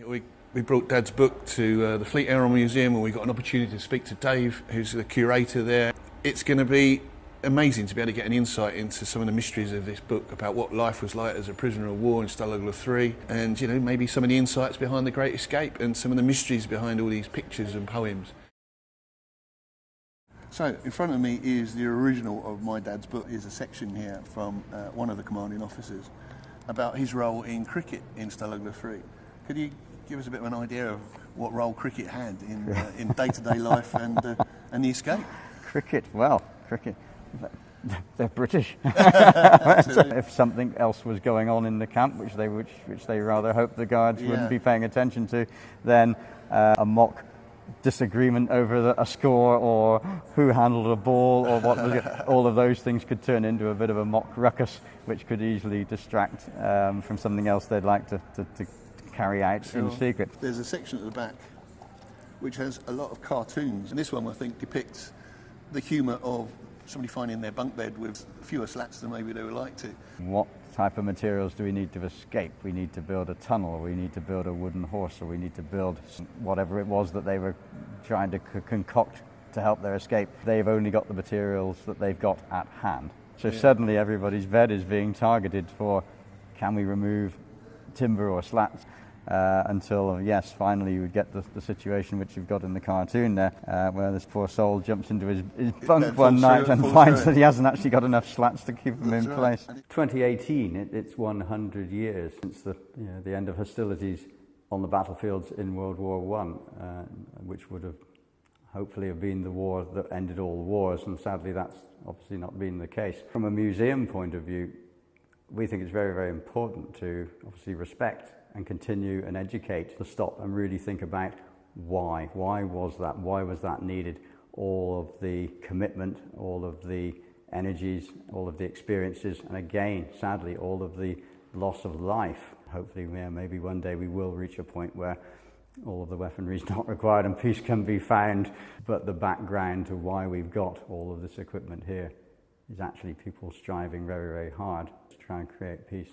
We brought Dad's book to the Fleet Aero Museum, and we got an opportunity to speak to Dave, who's the curator there. It's going to be amazing to be able to get an insight into some of the mysteries of this book about what life was like as a prisoner of war in Stalag 3, and maybe some of the insights behind the Great Escape and some of the mysteries behind all these pictures and poems. So in front of me is the original of my dad's book. Is a section here from one of the commanding officers about his role in cricket in Stalag 3. Could you give us a bit of an idea of what role cricket had in day-to-day life and the escape? Cricket, they're British. If something else was going on in the camp, which they rather hoped the guards wouldn't be paying attention to, then a mock disagreement over a score or who handled a ball or what was it, all of those things could turn into a bit of a mock ruckus, which could easily distract from something else they'd like to carry out in secret. There's a section at the back which has a lot of cartoons, and this one I think depicts the humour of somebody finding their bunk bed with fewer slats than maybe they would like to. What type of materials do we need to escape? We need to build a tunnel, or we need to build a wooden horse, or we need to build whatever it was that they were trying to concoct to help their escape. They've only got the materials that they've got at hand. So suddenly everybody's bed is being targeted for, can we remove timber or slats? Until, finally you would get the situation which you've got in the cartoon there, where this poor soul jumps into his bunk one night and finds that he hasn't actually got enough slats to keep him in place. 2018, it's 100 years since the end of hostilities on the battlefields in World War I, which would have hopefully have been the war that ended all wars, and sadly that's obviously not been the case. From a museum point of view, we think it's very, very important to obviously respect and continue and educate, to stop and really think about why was that needed, all of the commitment, all of the energies, all of the experiences, and again, sadly, all of the loss of life. Hopefully, maybe one day we will reach a point where all of the weaponry is not required and peace can be found, but the background to why we've got all of this equipment here is actually people striving very, very hard to try and create peace.